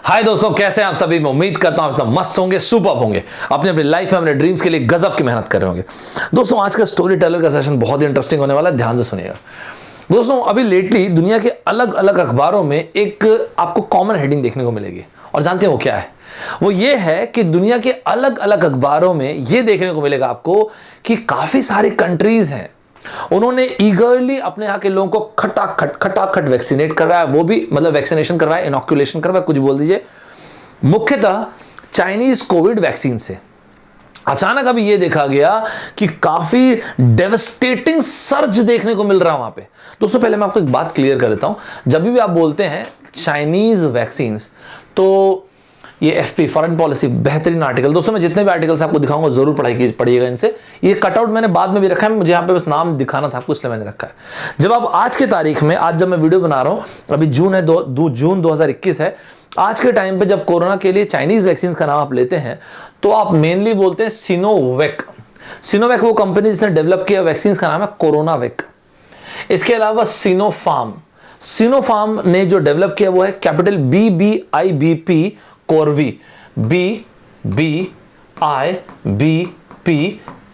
हाय दोस्तों, कैसे हैं आप सभी। मैं उम्मीद करता हूं आप सब मस्त होंगे, सुपर होंगे, अपनी अपनी लाइफ में अपने ड्रीम्स के लिए गजब की मेहनत कर रहे होंगे। दोस्तों आज का स्टोरी टेलर का सेशन बहुत ही इंटरेस्टिंग होने वाला है, ध्यान से सुनिएगा। दोस्तों अभी लेटली दुनिया के अलग अलग अखबारों में एक आपको कॉमन हेडिंग देखने को मिलेगी, और जानते हैं वो क्या है? वो ये है कि दुनिया के अलग अलग अखबारों में ये देखने को मिलेगा आपको कि काफी सारी कंट्रीज हैं, उन्होंने ईगरली अपने यहाँ के लोगों को खटाखट वैक्सीनेट करवाया, वो भी मतलब वैक्सीनेशन करवाया, इनॉक्यूलेशन करवाया, कुछ बोल दीजिए, मुख्यतः चाइनीज कोविड वैक्सीन से। अचानक अभी ये देखा गया कि काफी डेवस्टेटिंग सर्ज देखने को मिल रहा है वहां पे। दोस्तों पहले मैं आपको एक बात क्लियर कर देता हूं, जब भी आप बोलते हैं चाइनीज वैक्सीन तो ये एफपी फॉरेन पॉलिसी बेहतरीन आर्टिकल, दोस्तों मैं जितने भी आर्टिकल्स आपको दिखाऊंगा जरूर पढ़िएगा इनसे। ये कटआउट मैंने बाद में भी रखा है, मुझे यहाँ पे बस नाम दिखाना था आपको इसलिए मैंने रखा है। जब आप आज के तारीख में, आज जब मैं वीडियो बना रहा हूँ, अभी जून है, जून 2021 है, आज के टाइम पे जब कोरोना के लिए चाइनीज वैक्सीन का नाम आप लेते हैं तो आप मेनली बोलते हैं सिनोवैक। सिनोवैक वो कंपनी जिसने डेवलप किया वैक्सीन का नाम है कोरोनावैक। इसके अलावा सिनोफार्म ने जो डेवलप किया वो है कैपिटल BBIBP कॉर्वी, BBIBP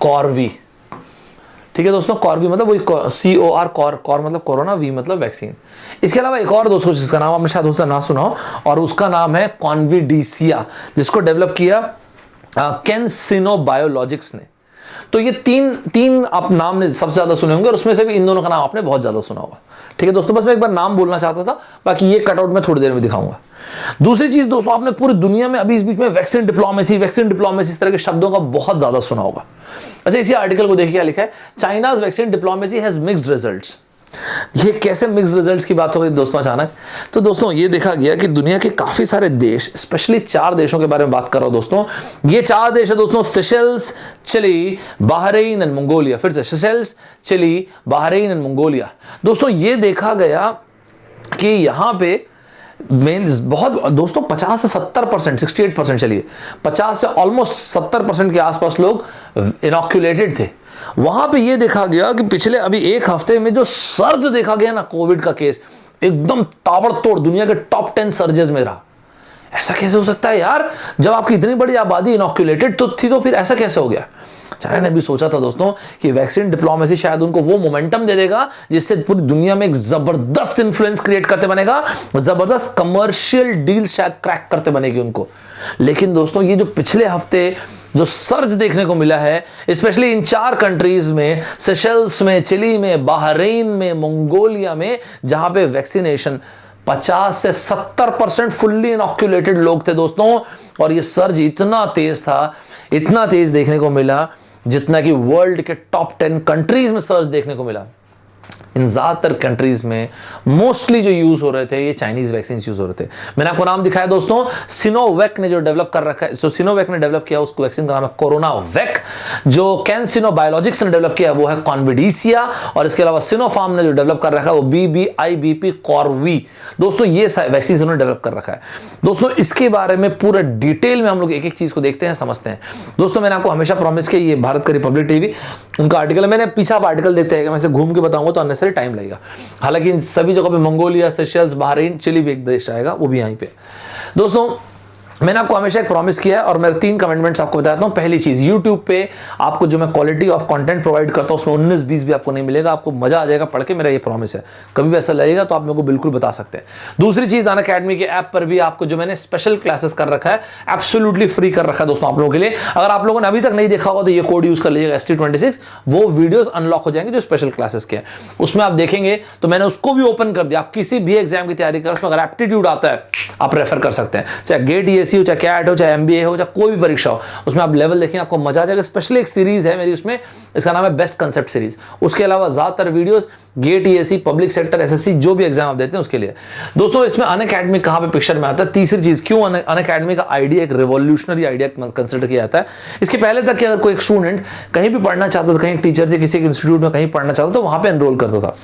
कॉर्वी। ठीक है दोस्तों, कॉर्वी मतलब वही COR कॉर मतलब कोरोना, वी मतलब वैक्सीन। इसके अलावा एक और दोस्तों जिसका नाम आपने शायद दोस्तों ना सुना हो, और उसका नाम है कॉन्विडीसिया, जिसको डेवलप किया कैंसिनो बायोलॉजिक्स ने। तो ये तीन आप नाम ने सबसे ज्यादा सुने होंगे, और उसमें से भी इन दोनों का नाम आपने बहुत ज्यादा सुना होगा। ठीक है दोस्तों, बस मैं एक बार नाम बोलना चाहता था, बाकी ये कटआउट में थोड़ी देर में दिखाऊंगा। दूसरी चीज दोस्तों, आपने पूरी दुनिया में अभी इस बीच में वैक्सीन डिप्लोमेसी इस तरह के शब्दों का बहुत ज्यादा सुना होगा। अच्छा, इसी आर्टिकल को देखिए क्या लिखा है, China's vaccine diplomacy has mixed results. ये कैसे मिक्स्ड रिजल्ट्स की बात हो गई दोस्तों अचानक? तो दोस्तों ये देखा गया कि दुनिया के काफी सारे देश, स्पेशली 4 देशों के बारे में बात कर रहा हूं दोस्तों। ये 4 देश है दोस्तों, Seychelles, Chile, Bahrain and Mongolia. फिर से Seychelles, Chile, Bahrain and Mongolia. दोस्तों ये देखा गया कि यहां पे बहुत दोस्तों 50 से 70%, 68% चलिए 50 से ऑलमोस्ट 70% के आसपास लोग इनॉक्यूलेटेड थे। वहां पे ये देखा गया कि पिछले अभी एक हफ्ते में जो सर्ज देखा गया ना कोविड का केस, एकदम ताबड़तोड़ दुनिया के टॉप 10 सर्जेस में रहा। ऐसा कैसे हो सकता है यार, जब आपकी इतनी बड़ी आबादी इनॉक्यूलेटेड तो थी, तो फिर ऐसा कैसे हो गया? चाइना ने भी सोचा था दोस्तों कि वैक्सीन डिप्लोमेसी शायद उनको वो मोमेंटम दे देगा जिससे पूरी दुनिया में एक जबरदस्त इन्फ्लुएंस क्रिएट करते बनेगा, जबरदस्त कमर्शियल डील शायद क्रैक करते बनेगी उनको। लेकिन दोस्तों ये जो पिछले हफ्ते जो सर्ज देखने को मिला है, स्पेशली इन 4 कंट्रीज में, सेशेल्स में, चिली में, बहरीन में, मंगोलिया में, जहां पे वैक्सीनेशन 50 से 70% फुल्ली इनॉक्यूलेटेड लोग थे दोस्तों। और ये सर्ज इतना तेज था, इतना तेज देखने को मिला जितना कि वर्ल्ड के टॉप 10 कंट्रीज में सर्च देखने को मिला। इन ज्यादातर कंट्रीज में मोस्टली जो यूज हो रहे थे ये चाइनीज वैक्सीन यूज हो रहे थे। मैंने आपको नाम दिखाया दोस्तों, सिनोवैक ने जो डेवलप कर रखा है, सिनोवैक ने डेवलप किया उसको वैक्सीन का नाम है कोरोनावैक। जो कैंसिनो बायोलॉजिक्स ने डेवलप किया वो है कॉन्विडीसिया, और इसके अलावा सिनोफार्म ने जो डेवलप कर रखा है वो BBIBP कॉर्वी। दोस्तों ये वैक्सीन उन्होंने डेवलप कर रखा है। दोस्तों इसके बारे में पूरा डिटेल में हम लोग एक एक चीज को देखते हैं, समझते हैं। दोस्तों मैंने आपको हमेशा प्रॉमिस किया, ये भारत का रिपब्लिक टीवी उनका आर्टिकल, मैंने पीछा आर्टिकल देखते हैं, मैं से घूम के बताऊंगा तो अननेसेसरी टाइम लगेगा। हालांकि इन सभी जगहों पे मंगोलिया, सेशेल्स, बहरीन, चिली भी एक देश आएगा, वो भी यहीं पे। दोस्तों मैंने आपको हमेशा एक प्रॉमिस किया है और मैं 3 कमिटमेंट्स आपको बताता हूं। पहली चीज, YouTube पे आपको जो मैं क्वालिटी ऑफ कंटेंट प्रोवाइड करता हूं उसमें 19-20 भी आपको नहीं मिलेगा, आपको मजा आ जाएगा पढ़ के, मेरा ये प्रॉमिस है। कभी भी ऐसा लगेगा तो आप मेरे को बिल्कुल बता सकते हैं। दूसरी चीज, अनअकैडमी के ऐप पर भी आपको जो मैंने स्पेशल क्लासेस कर रखा है, एब्सोल्युटली फ्री कर रखा है दोस्तों आप लोगों के लिए। अगर आप लोगों ने अभी तक नहीं देखा होगा तो ये कोड यूज कर लीजिएगा ST26, वो वीडियोस अनलॉक हो जाएंगे जो स्पेशल क्लासेस के हैं। उसमें आप देखेंगे तो मैंने उसको भी ओपन कर दिया, आप किसी भी एग्जाम की तैयारी कर, उसमें अगर एप्टीट्यूड आता है आप रेफर कर सकते हैं, चाहे गेट ESE हो, चाहे कैट हो, चाहे MBA हो, चाहे कोई भी परीक्षा हो, उसमें आप लेवल देखेंगे आपको मजा आ जाएगा। स्पेशली एक सीरीज है मेरी उसमें, इसका नाम है बेस्ट कंसेप्ट सीरीज। उसके अलावा ज्यादातर videos gate ESE, public sector, SSC जो भी एग्जाम आप देते हैं उसके लिए। दोस्तों इसमें अनअकैडमी कहां पे पिक्चर में आता है? तीसरी चीज, क्यों अनअकैडमी का आइडिया एक रिवॉल्यूशनरी आइडिया कंसिडर किया जाता है। इसके पहले तक कि अगर कोई एक स्टूडेंट कहीं भी पढ़ना चाहता था, कहीं टीचर से किसी इंस्टीट्यूट में कहीं पढ़ना चाहता था तो वहां पे एनरोल करता था।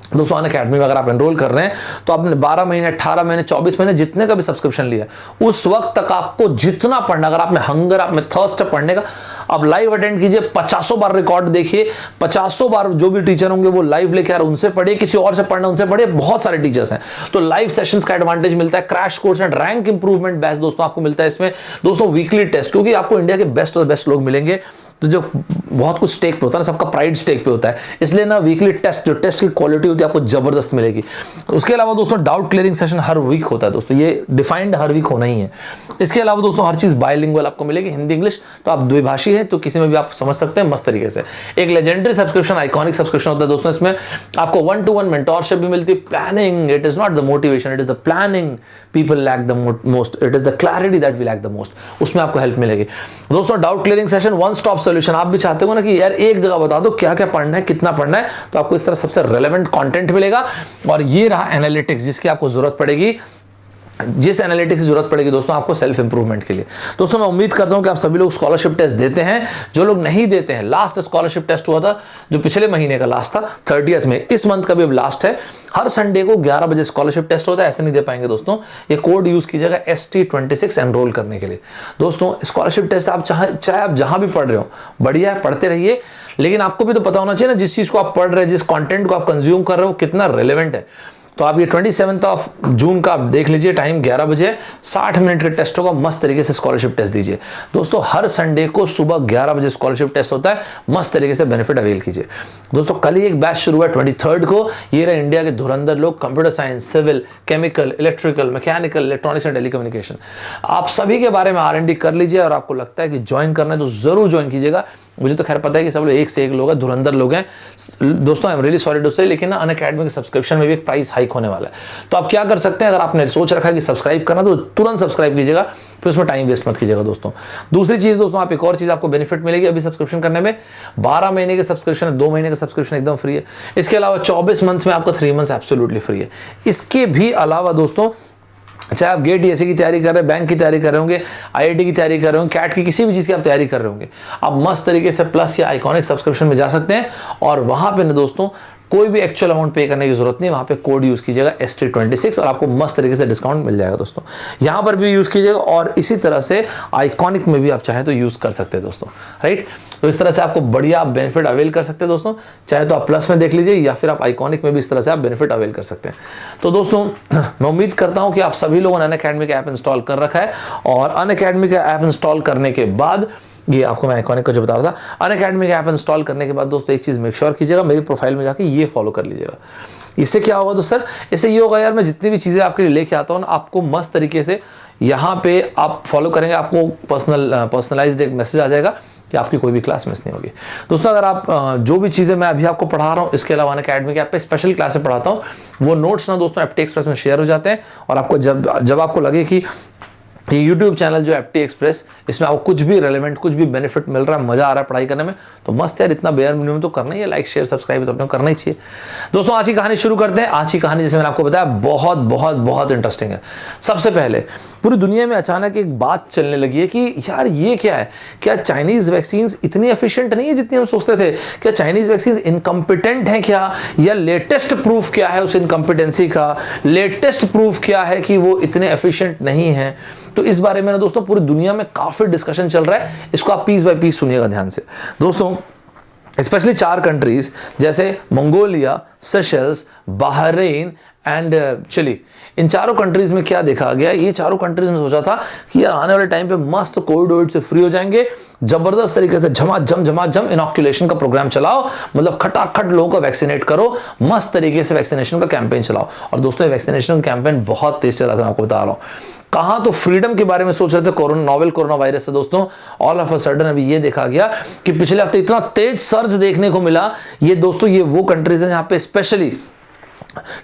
दोस्तों अनअकैडमी में अगर आप एनरोल कर रहे हैं तो आपने 12 महीने, 18 महीने, 24 महीने जितने का भी सब्सक्रिप्शन लिया, उस वक्त तक आपको जितना पढ़ना, अगर आप में हंगर, आप में थर्स्ट है पढ़ने का, आप लाइव अटेंड कीजिए, 50 बार रिकॉर्ड देखिए, 50 बार जो भी टीचर होंगे वो लाइव लेके आ रहे उनसे पढ़िए, किसी और से पढ़ना उनसे पढ़िए, बहुत सारे टीचर्स हैं। तो लाइव सेशंस का एडवांटेज मिलता है, crash course and rank improvement batch दोस्तों आपको मिलता है इसमें। दोस्तों वीकली टेस्ट, क्योंकि आपको इंडिया के बेस्ट और बेस्ट लोग मिलेंगे, तो जो बहुत कुछ स्टेक पे होता है ना, सबका प्राइड स्टेक पे होता है, इसलिए ना वीकली टेस्ट, जो टेस्ट की क्वालिटी होती है आपको जबरदस्त मिलेगी। उसके अलावा दोस्तों डाउट क्लियरिंग सेशन हर वीक होता है दोस्तों, ये डिफाइंड हर वीक होना ही है। इसके अलावा दोस्तों हर चीज बायलिंगुअल आपको मिलेगी, हिंदी इंग्लिश, तो आप द्विभाषी है तो किसी में भी आप समझ सकते हैं मस्त तरीके से। एक लेजेंडरी सब्सक्रिप्शन, आइकॉनिक सब्सक्रिप्शन होता है दोस्तों, इसमें आपको 1-to-1 मेंटोरशिप भी मिलती है। Planning, it is not the motivation, it is the planning people lack the most, it is the clarity that we lack the most, उसमें आपको हेल्प मिलेगी दोस्तों। Doubt clearing session, one stop solution, आप भी चाहते हो ना कि यार एक जगह बता दो क्या क्या पढ़ना है, कितना पढ़ना है, तो आपको इस तरह सबसे रेलेवेंट कंटेंट मिलेगा। और ये रहा एनालिटिक्स, जिसकी आपको जरूरत पड़ेगी, जिस एनालिटिक्स की जरूरत पड़ेगी दोस्तों आपको सेल्फ इंप्रूवमेंट के लिए। दोस्तों मैं उम्मीद करता हूं कि आप सभी लोग स्कॉलरशिप टेस्ट देते हैं। जो लोग नहीं देते हैं, लास्ट स्कॉलरशिप टेस्ट हुआ था जो पिछले महीने का लास्ट था 30th में, इस मंथ का भी अब लास्ट है। हर संडे को 11 बजे स्कॉलरशिप टेस्ट होता है, ऐसे नहीं दे पाएंगे दोस्तों। ये कोड यूज कीजिएगा ST26 एनरोल करने के लिए। दोस्तों स्कॉलरशिप टेस्ट आप चाहे आप जहां भी पढ़ रहे हो, बढ़िया है, पढ़ते रहिए, लेकिन आपको भी तो पता होना चाहिए ना जिस चीज को आप पढ़ रहे हैं, जिस कंटेंट को आप कंज्यूम कर रहे हो कितना रेलेवेंट है। तो आप ये 27 जून का आप देख लीजिए, टाइम 11 बजे, 60 मिनट के टेस्ट होगा, मस्त तरीके से स्कॉलरशिप टेस्ट दीजिए दोस्तों। हर संडे को सुबह 11 बजे स्कॉलरशिप टेस्ट होता है, मस्त तरीके से बेनिफिट अवेल कीजिए दोस्तों। कल ही एक बैच शुरू हुआ 23 को, ये रहे इंडिया के धुरंधर लोग, computer science, civil, chemical, electrical, mechanical, electronics and telecommunication. आप सभी के बारे में R&D कर लीजिए, और आपको लगता है कि ज्वाइन करना है तो जरूर ज्वाइन कीजिएगा। मुझे तो खैर पता है कि सब लोग एक से एक लोग हैं, धुरंधर लोग हैं दोस्तों। I am really sorry to say, लेकिन ना अनअकैडमी के सब्सक्रिप्शन में भी एक प्राइस हाइक होने वाला है। तो आप क्या कर सकते हैं, अगर आपने सोच रखा है कि सब्सक्राइब करना तो तुरंत सब्सक्राइब कीजिएगा, फिर उसमें टाइम वेस्ट मत कीजिएगा दोस्तों। दूसरी चीज दोस्तों, आप एक और चीज आपको बेनिफिट मिलेगी अभी सब्सक्रिप्शन करने में, 12 महीने के सब्सक्रिप्शन है, 2 महीने का सब्सक्रिप्शन एकदम फ्री है। इसके अलावा 24 मंथ में आपका 3 मंथ्स एब्सोल्युटली फ्री है। इसके भी अलावा दोस्तों, चाहे आप गेट DSE की तैयारी कर रहे हैं, बैंक की तैयारी कर रहे होंगे, IIT की तैयारी कर रहे होंगे, कैट की किसी भी चीज़ की आप तैयारी कर रहे होंगे, आप मस्त तरीके से प्लस या आइकॉनिक सब्सक्रिप्शन में जा सकते हैं। और वहां पे ना दोस्तों कोई भी एक्चुअल अमाउंट पे करने की जरूरत नहीं, वहां पे कोड यूज कीजिएगा ST26 और आपको मस्त तरीके से डिस्काउंट मिल जाएगा दोस्तों। यहां पर भी यूज कीजिएगा, और इसी तरह से आइकॉनिक में भी आप चाहें तो यूज कर सकते हैं दोस्तों, राइट। तो इस तरह से आपको बढ़िया बेनिफिट अवेल कर सकते हैं दोस्तों। चाहे तो आप प्लस में देख लीजिए, या फिर आप आइकॉनिक में भी इस तरह से आप बेनिफिट अवेल कर सकते हैं। तो दोस्तों मैं उम्मीद करता हूं कि आप सभी लोगों ने अनअकैडमी का ऐप इंस्टॉल कर रखा है, और अनअकैडमी का ऐप इंस्टॉल करने के बाद, ये आपको मैं आइकॉनिक का जो बता रहा था, अनअकैडमी का ऐप इंस्टॉल करने के बाद दोस्तों एक चीज मेक श्योर कीजिएगा, मेरी प्रोफाइल में जाके ये फॉलो कर लीजिएगा। इससे क्या होगा तो सर, इससे ये होगा यार, मैं जितनी भी चीजें आपके लिए लेके आता हूँ ना, आपको मस्त तरीके से यहाँ पे आप फॉलो करेंगे, आपको पर्सनलाइज्ड एक मैसेज आ जाएगा कि आपकी कोई भी क्लास मिस नहीं होगी दोस्तों। अगर आप जो भी चीज़ें मैं अभी आपको पढ़ा रहा हूँ, इसके अलावा अनअकैडमी के ऐप पे स्पेशल क्लासें पढ़ाता हूँ, वो नोट्स ना दोस्तों FT एक्सप्रेस में शेयर हो जाते हैं। और आपको जब आपको लगे कि ये YouTube चैनल जो FT एक्सप्रेस, इसमें आपको कुछ भी रेलेवेंट, कुछ भी बेनिफिट मिल रहा है, मजा आ रहा है पढ़ाई करने में, तो मस्त यार, इतना बेयर मिनिमम तो करना ही है, लाइक शेयर सब्सक्राइब तो अपने करना ही चाहिए दोस्तों। आज की कहानी शुरू करते हैं। आज की कहानी जैसे मैंने आपको बताया बहुत बहुत बहुत इंटरेस्टिंग है। सबसे पहले पूरी दुनिया में अचानक एक बात चलने लगी है कि यार ये क्या है, क्या चाइनीज वैक्सीन इतनी एफिशिएंट नहीं है जितनी हम सोचते थे? क्या चाइनीज वैक्सीन इनकम्पिटेंट है क्या, या लेटेस्ट प्रूफ क्या है उस इनकम्पिटेंसी का, लेटेस्ट प्रूफ क्या है कि वो इतने एफिशिएंट नहीं है? तो इस बारे में ना दोस्तों पूरी दुनिया में काफी डिस्कशन चल रहा है, इसको आप पीस बाय पीस सुनिएगा ध्यान से दोस्तों। स्पेशली 4 कंट्रीज जैसे Mongolia, Seychelles, Bahrain and Chile, इन चारों कंट्रीज में क्या देखा गया, ये चारों कंट्रीज में सोचा था कि यार आने वाले टाइम पे मस्त कोविड से फ्री हो जाएंगे, जबरदस्त तरीके से झमाझम इनॉक्यूलेशन का प्रोग्राम चलाओ, मतलब खटाखट लोगों को वैक्सीनेट करो, मस्त तरीके से वैक्सीनेशन का कैंपेन चलाओ। और दोस्तों ये वैक्सीनेशन कैंपेन बहुत तेज चला था, मैं आपको बता रहा हूँ। कहां तो फ्रीडम के बारे में सोच रहे थे कोरोना, नोवेल कोरोना वायरस से दोस्तों, ऑल ऑफ अ सडन अभी ये देखा गया कि पिछले हफ्ते इतना तेज सर्ज देखने को मिला। ये दोस्तों ये वो कंट्रीज हैं जहां पे स्पेशली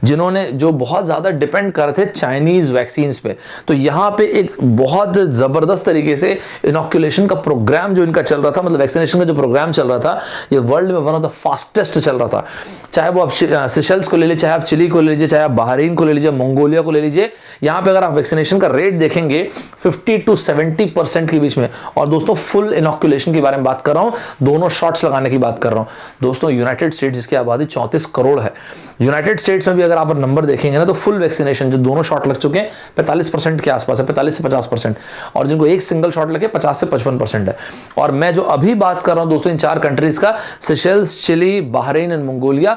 जिन्होंने जो बहुत ज्यादा डिपेंड कर रहे थे चाइनीज वैक्सीन्स पे, तो यहां पे एक बहुत जबरदस्त तरीके से इनॉक्यूलेशन का प्रोग्राम जो इनका चल रहा था, मतलब वैक्सीनेशन का जो प्रोग्राम चल रहा था, ये वर्ल्ड में वन ऑफ द फास्टेस्ट चल रहा था। चाहे वो आप सेशल्स को ले लीजिए, चाहे आप चिली को ले लीजिए, चाहे आप बहरीन को ले लीजिए, मंगोलिया को ले लीजिए, यहां पे अगर आप वैक्सीनेशन का रेट देखेंगे 50 to 70% के बीच में। और दोस्तों फुल इनॉक्यूलेशन की बारे में बात कर रहा हूं, दोनों शॉट्स लगाने की बात कर रहा हूं दोस्तों। यूनाइटेड स्टेट्स जिसकी आबादी 34 करोड़ है, यूनाइटेड स्टेट्स स्टेट्स में भी अगर आप नंबर देखेंगे ना तो फुल वैक्सीनेशन जो दोनों शॉट लग चुके हैं 45% के आसपास है, 45 से 50%, और जिनको एक सिंगल शॉट लगे 50 से 55% है। और मैं जो अभी बात कर रहा हूं दोस्तों इन 4 कंट्रीज का, Seychelles, Chile, Bahrain and Mongolia,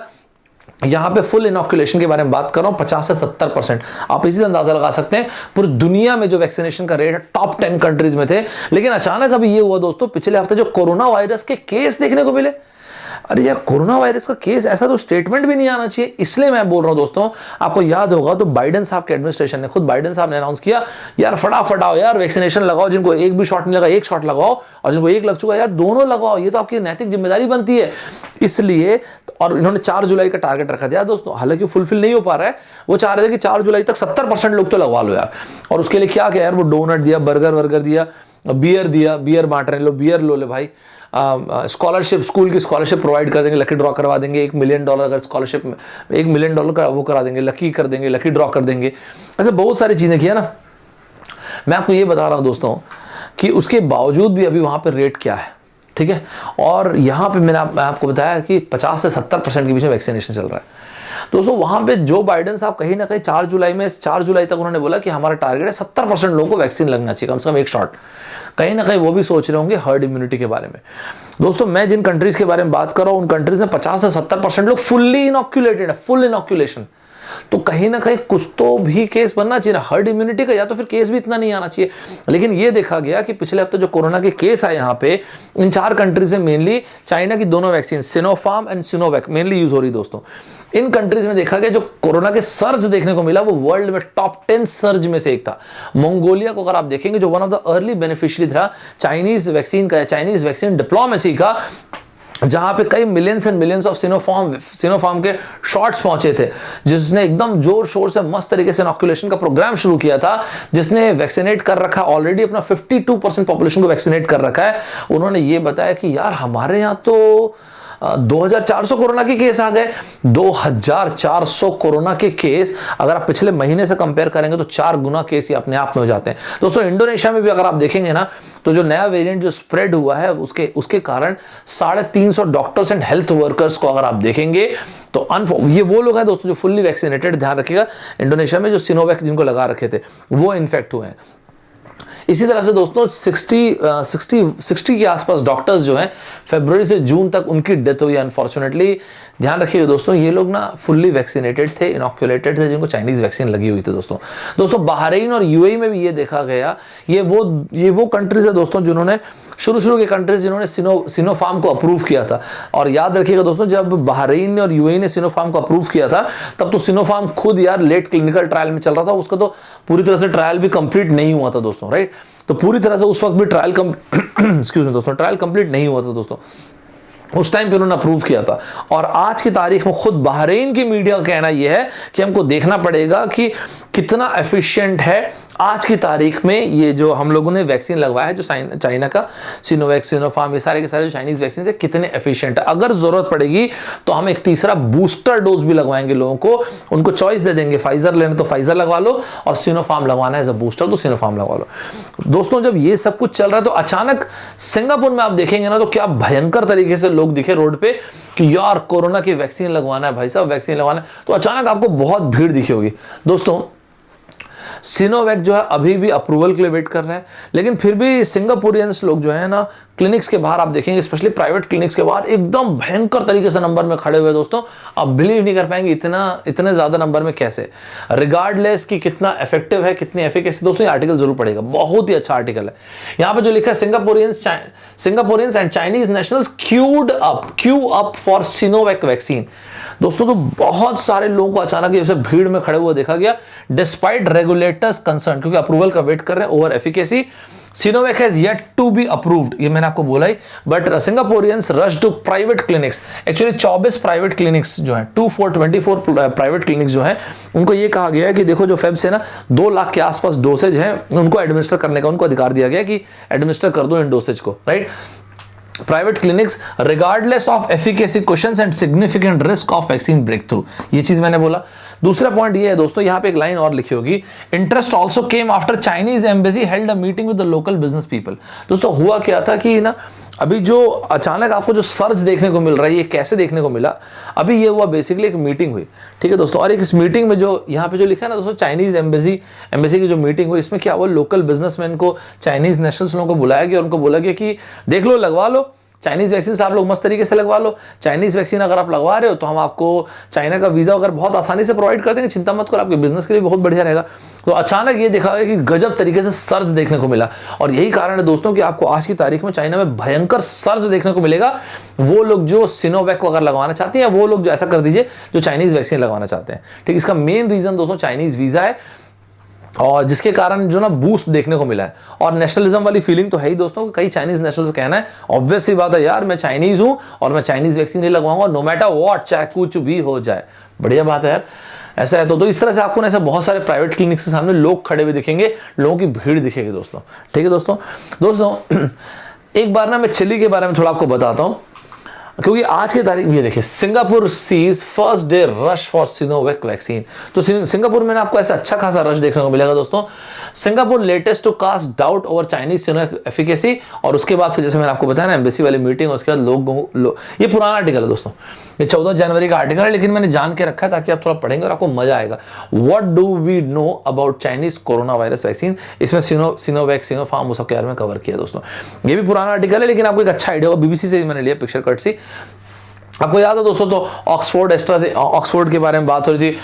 यहां पे फुल इनॉक्यूलेशन के बारे में बात कर रहा हूं 50 से 70%। आप इसी से अंदाजा लगा सकते हैं पूरी दुनिया में जो वैक्सीनेशन का रेट है टॉप 10 कंट्रीज में थे। लेकिन अचानक अभी ये हुआ दोस्तों, पिछले हफ्ते जो कोरोना वायरस के केस देखने को मिले, अरे यार कोरोना वायरस का केस, ऐसा तो स्टेटमेंट भी नहीं आना चाहिए। इसलिए मैं बोल रहा हूं दोस्तों, आपको याद होगा तो बाइडेन साहब के एडमिनिस्ट्रेशन ने, खुद बाइडेन साहब ने अनाउंस किया यार फटाफट आओ यार वैक्सीनेशन लगाओ, जिनको एक भी शॉट नहीं लगा एक शॉट लगाओ, और जिनको एक लग चुका यार दोनों लगाओ, ये तो आपकी नैतिक जिम्मेदारी बनती है। इसलिए और इन्होंने 4 जुलाई का टारगेट रखा था दोस्तों, हालांकि फुलफिल नहीं हो पा रहा है। वो चाह रहे थे कि 4 जुलाई तक 70% लोग तो लगवा लो यार, और उसके लिए क्या यार वो डोनट दिया, बर्गर वर्गर दिया, बियर दिया, बियर बांट रहे हैं, लो बियर लो ले भाई, स्कॉलरशिप, स्कूल की स्कॉलरशिप प्रोवाइड कर देंगे, लकी ड्रॉ करवा देंगे, $1 मिलियन अगर स्कॉलरशिप में $1 मिलियन का वो करा देंगे, लकी कर देंगे, लकी ड्रॉ कर देंगे, ऐसे बहुत सारी चीजें किया ना। मैं आपको ये बता रहा हूं दोस्तों कि उसके बावजूद भी अभी वहां पर रेट क्या है, ठीक है। और यहाँ पे मैं आपको बताया कि 50 से 70% के बीच में वैक्सीनेशन चल रहा है दोस्तों। वहां पे जो बाइडेन साहब कहीं ना कहीं 4 जुलाई तक उन्होंने बोला कि हमारा टारगेट है 70% लोगों को वैक्सीन लगना चाहिए, कम से कम एक शॉट। कहीं ना कहीं वो भी सोच रहे होंगे हर्ड इम्यूनिटी के बारे में। दोस्तों मैं जिन कंट्रीज के बारे में बात कर रहा हूं उन कंट्रीज में 50 से 70% लोग फुल्ली इनॉक्यूलेटेड है, फुल इनॉक्यूलेशन। तो कहीं ना कहीं कुछ तो भी केस बनना चाहिए ना हर्ड इम्यूनिटी का, या तो फिर केस भी इतना नहीं आना चाहिए। लेकिन ये देखा गया कि पिछले हफ्ते जो कोरोना के केस आए यहाँ पे इन 4 कंट्रीज में, मेनली चाइना की दोनों vaccine Sinopharm and Sinovac mainly use हो रही दोस्तों। इन कंट्रीज में देखा गया जो कोरोना के सर्ज देखने को मिला वो वर्ल्ड में टॉप 10 सर्ज में से एक था। मंगोलिया को अगर आप देखेंगे जो one of the early beneficiary था चाइनीज वैक्सीन का, चाइनीज वैक्सीन डिप्लोमेसी का, जहां पे कई millions and millions of Sinopharm के शॉट्स पहुंचे थे, जिसने एकदम जोर शोर से मस्त तरीके से इनॉक्यूलेशन का प्रोग्राम शुरू किया था, जिसने वैक्सीनेट कर रखा ऑलरेडी अपना 52% पॉपुलेशन को वैक्सीनेट कर रखा है। उन्होंने ये बताया कि यार हमारे यहां तो 2400 कोरोना के केस आ गए। 2400 कोरोना के केस अगर आप पिछले महीने से कंपेयर करेंगे तो 4 गुना केस ही अपने आप में हो जाते हैं दोस्तों। इंडोनेशिया में भी अगर आप देखेंगे ना तो जो नया वेरिएंट जो स्प्रेड हुआ है उसके कारण 350 डॉक्टर्स एंड हेल्थ वर्कर्स को अगर आप देखेंगे तो ये वो लोग हैं दोस्तों जो फुल्ली वैक्सीनेटेड, ध्यान रखिएगा, इंडोनेशिया में जो सिनोवैक जिनको लगा रखे थे वो इन्फेक्ट हुए हैं। इसी तरह से दोस्तों 60 के आसपास डॉक्टर्स जो हैं फरवरी से जून तक उनकी डेथ हुई अनफॉर्चुनेटली। ध्यान रखिएगा दोस्तों ये लोग ना फुल्ली वैक्सीनेटेड थे, इनॉक्यूलेटेड थे, जिनको चाइनीज वैक्सीन लगी हुई थी दोस्तों। बहरीन और यूएई में भी ये देखा गया, ये वो कंट्रीज है दोस्तों जिन्होंने शुरू के कंट्रीज जिन्होंने सिनोफार्म को अप्रूव किया था। और याद रखिएगा दोस्तों जब बहरीन और यूएई ने सिनोफार्म को अप्रूव किया था तब तो सिनोफार्म खुद यार लेट क्लिनिकल ट्रायल में चल रहा था, उसका तो पूरी तरह से ट्रायल भी कंप्लीट नहीं हुआ था दोस्तों, राइट। तो पूरी तरह से उस वक्त भी ट्रायल कंप्लीट नहीं हुआ था दोस्तों, उस टाइम पे उन्होंने अप्रूव किया था। और आज की तारीख में खुद बहरीन की मीडिया का कहना यह है कि हमको देखना पड़ेगा कि कितना एफिशिएंट है आज की तारीख में ये जो हम लोगों ने वैक्सीन लगवाया है, जो चाइना का सिनोवैक, सिनोफार्म, ये सारे के सारे जो चाइनीज वैक्सीन है कितने एफिशिएंट है। अगर जरूरत पड़ेगी तो हम एक तीसरा बूस्टर डोज भी लगवाएंगे लोगों को, उनको चॉइस दे देंगे, फाइजर लेना तो फाइजर लगवा लो और सिनोफार्म लगवाना है एज अ बूस्टर तो सिनोफार्म लगवा लो। दोस्तों जब ये सब कुछ चल रहा है तो अचानक सिंगापुर में आप देखेंगे ना तो क्या भयंकर तरीके से लोग दिखे रोड पे कि यार कोरोना की वैक्सीन लगवाना है भाई साहब, वैक्सीन लगवाना है, तो अचानक आपको बहुत भीड़ दिखी होगी दोस्तों। सिनोवैक जो है अभी भी अप्रूवल के लिए वेट कर रहे हैं, लेकिन फिर भी सिंगापुरियंस लोग जो है ना क्लिनिक्स के बाहर आप देखेंगे, स्पेशली प्राइवेट क्लिनिक्स के बाहर एकदम भयंकर तरीके से नंबर में खड़े हुए दोस्तों। आप बिलीव नहीं कर पाएंगे इतने ज्यादा नंबर में कैसे, रिगार्डलेस कि कितना इफेक्टिव है, कितनी एफिकेसी। दोस्तों ये आर्टिकल जरूर पढ़ेगा, बहुत ही अच्छा आर्टिकल है। यहाँ पे जो लिखा है सिंगापुरियंस and Chinese nationals Q up for Sinovac vaccine. दोस्तों तो बहुत सारे लोगों को अचानक जैसे भीड़ में खड़े हुए देखा गया डिस्पाइट रेगुलेटर्स कंसर्न, क्योंकि अप्रूवल का वेट कर रहे हैं over efficacy. Sinovac has yet to be approved, ये मैंने आपको बोला ही, but Singaporeans rush to private clinics. Actually 24 private clinics जो हैं 24 प्राइवेट क्लिनिक्स जो हैं उनको ये कहा गया है कि देखो जो फेब से ना 2 लाख के आसपास डोसेज हैं उनको एडमिनिस्टर करने का उनको अधिकार दिया गया कि एडमिनिस्टर कर दो इन डोसेज को, right. Private clinics regardless of efficacy questions and significant risk of vaccine breakthrough, ये चीज मैंने बोला। दूसरा पॉइंट ये है दोस्तों, यहाँ पे एक लाइन और लिखी होगी, interest also came after Chinese embassy held a meeting with the local business people. दोस्तों हुआ क्या था कि ना, अभी जो अचानक आपको जो सर्च देखने को मिल रहा है, ये कैसे देखने को मिला, अभी ये हुआ बेसिकली एक मीटिंग हुई, ठीक है दोस्तों। और एक इस मीटिंग में जो यहाँ पे जो लिखा है ना दोस्तों, चाइनीज एम्बेसी की जो मीटिंग हुई, इसमें क्या हुआ, लोकल बिजनेसमैन को, चाइनीज नेशनल्स लोगों को बुलाया गया, उनको बोला गया कि देख लो, लगवा लो चाइनीज वैक्सीन, आप लोग मस्त तरीके से लगवा लो। चाइनीज वैक्सीन अगर आप लगवा रहे हो तो हम आपको चाइना का वीजा अगर बहुत आसानी से प्रोवाइड कर देंगे, चिंता मत करो, आपके बिजनेस के लिए बहुत बढ़िया रहेगा। तो अचानक ये देखा गया कि गजब तरीके से सर्ज देखने को मिला, और यही कारण है दोस्तों कि आपको आज की तारीख में चाइना में भयंकर सर्ज देखने को मिलेगा। वो लोग जो सिनोवैक अगर लगवाना चाहते हैं, वो लोग जो ऐसा कर दीजिए जो चाइनीज वैक्सीन लगवाना चाहते हैं, ठीक। इसका मेन रीजन दोस्तों चाइनीज वीजा है, और जिसके कारण जो ना बूस्ट देखने को मिला है। और नेशनलिज्म वाली फीलिंग तो है ही दोस्तों, कई चाइनीज नेशनल्स कहना है, ऑब्वियस सी बात है यार, मैं चाइनीज हूं और मैं चाइनीज वैक्सीन नहीं लगवाऊंगा, नो मैटर व्हाट, चाहे कुछ भी हो जाए। बढ़िया बात है यार, ऐसा है तो इस तरह से आपको ना ऐसे बहुत सारे प्राइवेट क्लिनिक के सामने लोग खड़े हुए दिखेंगे, लोगों की भीड़ दिखेगी दोस्तों, ठीक है दोस्तों। एक बार ना मैं चिली के बारे में थोड़ा आपको बताता हूं, क्योंकि आज की तारीख में ये देखिए, Singapore sees first day rush for Sinovac vaccine. तो सिंगापुर में ना आपको ऐसा अच्छा खासा रश देखने को मिलेगा दोस्तों। Singapore latest to cast doubt over Chinese Sinovac efficacy, और उसके बाद फिर जैसे मैंने आपको बताया ना, एम्बेसी वाली मीटिंग, उसके बाद ये पुराना आर्टिकल है दोस्तों, ये 14 जनवरी का आर्टिकल है, लेकिन मैंने जान के रखा है ताकि आप थोड़ा पढ़ेंगे और आपको मजा आएगा। What do we know about Chinese corona virus vaccine, इसमें सिनोवैक, सिनोफार्म, वो सब के बारे में कवर किया दोस्तों। ये भी पुराना आर्टिकल है, लेकिन आपको एक अच्छा आइडिया होगा, बीबीसी से मैंने लिया पिक्चर कट सी। आपको याद है दोस्तों, तो ऑक्सफोर्ड के बारे में बात हो रही थी,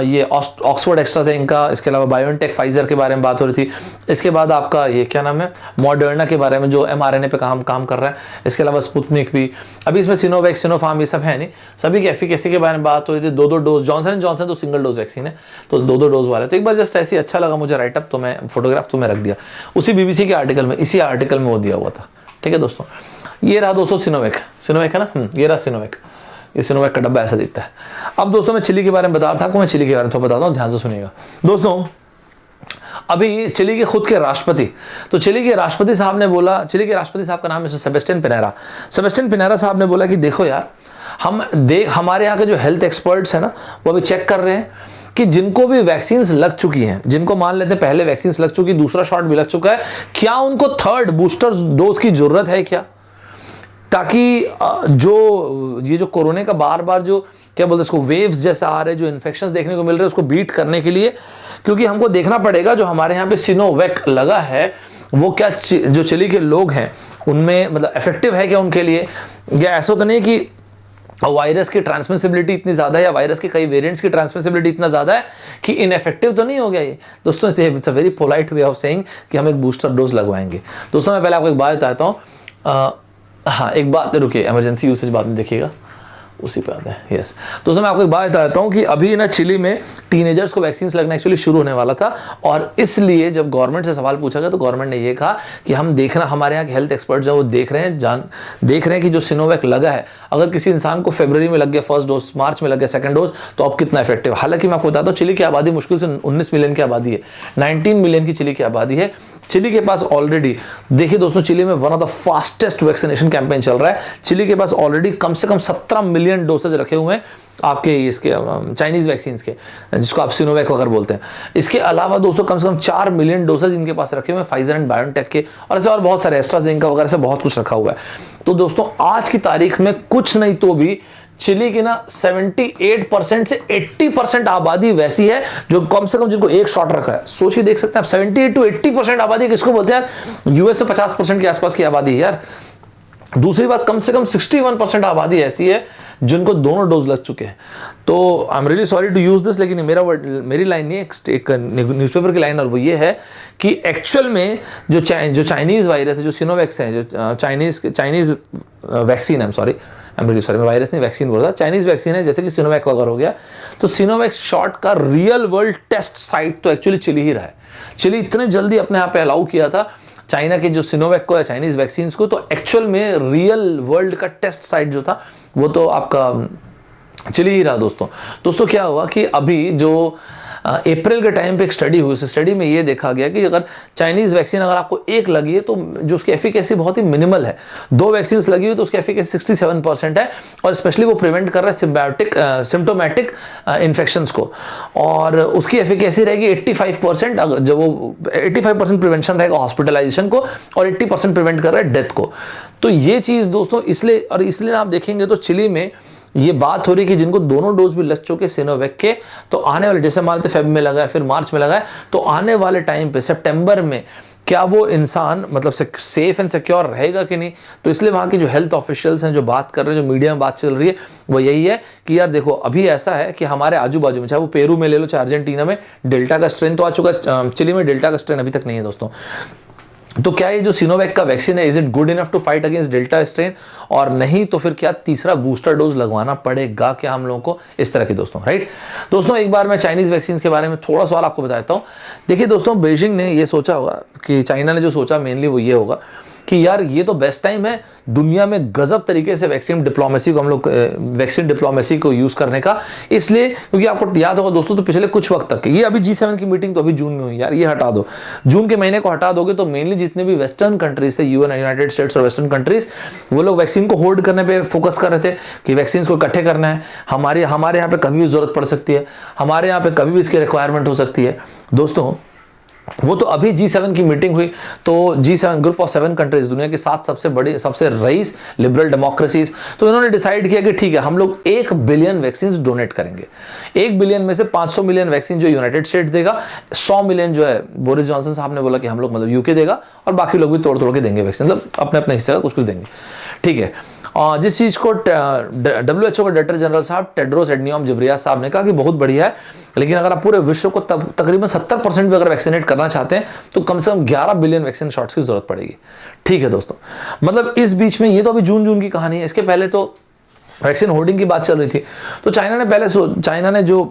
ये ऑक्सफोर्ड एस्ट्राजेनेका, इसके अलावा बायोनटेक फाइजर के बारे में बात हो रही थी। इसके बाद आपका ये क्या नाम है, मॉडर्ना के बारे में जो mRNA पे काम कर रहा है। इसके अलावा स्पुतनिक भी, अभी इसमें सिनोवैक, सिनोफार्म, ये सब है नहीं, सभी की एफिकेसी के बारे में बात हो रही थी। 2-2 डोज, जॉनसन एंड जॉनसन तो सिंगल डोज वैक्सीन है, तो 2-2 डोज वाले। तो एक बार जस्ट ऐसी अच्छा लगा मुझे राइटअप, तो मैं फोटोग्राफ तो मैं रख दिया उसी बीबीसी के आर्टिकल में, इसी आर्टिकल में वो दिया हुआ था, ठीक है दोस्तों। ये रहा दोस्तों सिनोवैक है ना, ये रहा सिनोवैक, ये सिनोवैक का डब्बा ऐसा दिखता है। अब दोस्तों मैं चिली के बारे में बता रहा था आपको, मैं चिली के बारे में थोड़ा बताता हूँ, ध्यान से सुनिएगा दोस्तों। अभी चिली के खुद के राष्ट्रपति, तो चिली के राष्ट्रपति साहब ने बोला, चिली के राष्ट्रपति साहब का नाम है सेबेस्टियन पिनेरा साहब ने बोला कि देखो यार, हमारे यहाँ के जो हेल्थ एक्सपर्ट्स हैं ना, वो अभी चेक कर रहे हैं कि जिनको भी वैक्सीन लग चुकी हैं, जिनको मान लेते हैं पहले वैक्सीन लग चुकी, दूसरा शॉट भी लग चुका है, क्या उनको थर्ड बूस्टर डोज की जरूरत है क्या, ताकि ये जो कोरोना का बार बार जो क्या बोलते हैं उसको, वेव्स जैसा आ रहे, जो इन्फेक्शंस देखने को मिल रहे हैं, उसको बीट करने के लिए, क्योंकि हमको देखना पड़ेगा जो हमारे यहाँ पे सिनोवैक लगा है, वो क्या जो चिली के लोग हैं उनमें मतलब इफेक्टिव है क्या उनके लिए, या ऐसा तो नहीं कि वायरस की ट्रांसमिसिबिलिटी इतनी ज्यादा है, या वायरस के कई वेरिएंट्स की ट्रांसमिसिबिलिटी इतना ज्यादा है कि इनइफेक्टिव तो नहीं हो गया ये दोस्तों। It's a very polite way of saying कि हम एक बूस्टर डोज लगवाएंगे। दोस्तों मैं पहले आपको एक बात बताता हूँ, हाँ एक बात रुकिए, इमरजेंसी यूसेज बाद में देखिएगा, उसी पे आता है। यस दोस्तों, मैं आपको एक बात बताता हूँ कि अभी ना चिली में टीनेजर्स को वैक्सीन लगना एक्चुअली शुरू होने वाला था, और इसलिए जब गवर्नमेंट से सवाल पूछा गया तो गवर्नमेंट ने ये कहा कि हम देखना, हमारे यहाँ के हेल्थ एक्सपर्ट्स जो वो देख रहे हैं कि जो सिनोवैक लगा है, अगर किसी इंसान को फरवरी में लग गया फर्स्ट डोज, मार्च में लग गया सेकंड डोज, तो अब कितना इफेक्टिव। हालांकि मैं आपको बताता हूँ, चिली की आबादी मुश्किल से 19 मिलियन की आबादी है, 19 मिलियन की चिली की आबादी है। चिली के पास ऑलरेडी, देखिए दोस्तों, चिली में one of the fastest vaccination campaign चल रहा है। चिली के पास ऑलरेडी कम से कम 17 मिलियन डोसेज रखे हुए हैं आपके इसके चाइनीज वैक्सीन के, जिसको आप सिनोवैक वगैरह बोलते हैं। इसके अलावा दोस्तों कम से कम 4 मिलियन डोसेज इनके पास रखे हुए हैं फाइजर एंड बायोनटेक के, और ऐसे और बहुत सारे एस्ट्राजेनेका वगैरह से बहुत कुछ रखा हुआ है। तो दोस्तों आज की तारीख में कुछ नहीं तो भी चिली की ना 78% से 80% आबादी वैसी है जो कम से कम जिनको एक शॉट रखा है। सोचिए, देख सकते हैं आप, 78 to 80% आबादी किसको बोलते हैं? यूएस से 50% के आसपास की आबादी है यार। दूसरी बात, कम से कम 61% आबादी ऐसी है जिनको दोनों डोज लग चुके हैं। तो I am really sorry to use this, लेकिन मेरी लाइन नहीं है, एक न्यूज़पेपर की लाइन, और वो ये है कि एक्चुअल में जो चाइनीज वायरस है, जो सिनोवैक्स है, जो चाइनीज वैक्सीन है, आई एम रियली सॉरी, मैं वायरस नहीं वैक्सीन बोल रहा, चाइनीज वैक्सीन है, जैसे कि सिनोवैक वगैरह हो गया, तो सिनोवैक शॉट का रियल वर्ल्ड टेस्ट साइट तो एक्चुअली चिली ही रहा है। चिली इतने जल्दी अपने यहाँ पे अलाउ किया था चाइना के जो सिनोवैक को या चाइनीज वैक्सीन को, तो एक्चुअल में रियल वर्ल्ड का टेस्ट साइट जो था वो तो आपका चिली ही रहा दोस्तों। क्या हुआ कि अभी जो अप्रैल के टाइम पे एक स्टडी हुई, उस स्टडी में ये देखा गया कि अगर चाइनीज वैक्सीन अगर आपको एक लगी है तो जो उसकी एफिकेसी बहुत ही मिनिमल है, 2 वैक्सीन लगी हुई तो उसकी एफिकेसी 67% है, और स्पेशली वो प्रिवेंट कर रहा है सिम्टोमेटिक इन्फेक्शंस को, और उसकी एफिकेसी रहेगी 85%, जब वो 85% प्रिवेंशन रहेगा हॉस्पिटलाइजेशन को, और 80% प्रिवेंट कर रहा है डेथ को। तो ये चीज दोस्तों इसलिए आप देखेंगे तो चिली में ये बात हो रही है कि जिनको दोनों डोज भी लग चुके सिनोवैक के, तो आने वाले, जैसे मान लेते फेब में लगा है, फिर मार्च में लगा है, तो आने वाले टाइम पे सितंबर में क्या वो इंसान मतलब सेफ एंड सिक्योर रहेगा कि नहीं। तो इसलिए वहाँ की जो हेल्थ ऑफिशियल्स हैं जो बात कर रहे हैं, जो मीडिया में बात चल रही है, वो यही है कि यार देखो अभी ऐसा है कि हमारे आजू बाजू में, चाहे वो पेरू में ले लो चाहे अर्जेंटीना में, डेल्टा का स्ट्रेन तो आ चुका, चिली में डेल्टा का स्ट्रेन अभी तक नहीं है दोस्तों। तो क्या ये जो सिनोवैक का वैक्सीन है, is it good enough to fight against delta strain, और नहीं तो फिर क्या तीसरा बूस्टर डोज लगवाना पड़ेगा क्या हम लोगों को, इस तरह की दोस्तों, राइट। दोस्तों एक बार मैं चाइनीज वैक्सीन के बारे में थोड़ा सा और आपको बताता हूं। देखिए दोस्तों, बीजिंग ने ये सोचा होगा कि चाइना ने जो सोचा मेनली वो ये होगा कि यार ये तो बेस्ट टाइम है दुनिया में गजब तरीके से वैक्सीन डिप्लोमेसी को हम लोग वैक्सीन डिप्लोमेसी को यूज करने का, इसलिए क्योंकि आपको याद होगा दोस्तों, तो पिछले कुछ वक्त तक ये अभी G7 की मीटिंग तो अभी जून में हुई यार, ये हटा दो, जून के महीने को हटा दोगे तो मेनली जितने भी वेस्टर्न कंट्रीज थे, यूनाइटेड स्टेट्स और वेस्टर्न कंट्रीज, वो लोग वैक्सीन को होल्ड करने पे फोकस कर रहे थे कि वैक्सीन को इकट्ठे करना है, हमारे यहाँ पे कभी भी जरूरत पड़ सकती है, हमारे यहाँ पे कभी भी इसकी रिक्वायरमेंट हो सकती है दोस्तों। वो तो अभी G7 की मीटिंग हुई, तो G7 ग्रुप ऑफ 7 कंट्रीज, दुनिया की 7 सबसे बड़ी, सबसे रईस लिबरल डेमोक्रेसीज, तो इन्होंने डिसाइड किया कि ठीक है हम लोग 1 बिलियन वैक्सीन डोनेट करेंगे। 1 बिलियन में से 500 मिलियन वैक्सीन जो यूनाइटेड स्टेट्स देगा, 100 मिलियन जो है बोरिस जॉनसन साहब ने बोला कि हम लोग मतलब यूके देगा, और बाकी लोग भी तोड़ तोड़ के देंगे वैक्सीन, मतलब अपने अपने हिस्से का कुछ कुछ देंगे, ठीक है। और जिस चीज को WHO के डायरेक्टर जनरल साहब टेड्रोस एडनियम जिब्रियास साहब ने कहा कि बहुत बढ़िया है, लेकिन अगर आप पूरे विश्व को तकरीबन 70% भी अगर वैक्सीनेट करना चाहते हैं तो कम से कम 11 बिलियन वैक्सीन शॉट्स की जरूरत पड़ेगी, ठीक है दोस्तों। मतलब इस बीच में, ये तो अभी जून की कहानी है, इसके पहले तो वैक्सीन होर्डिंग की बात चल रही थी। तो चाइना ने जो,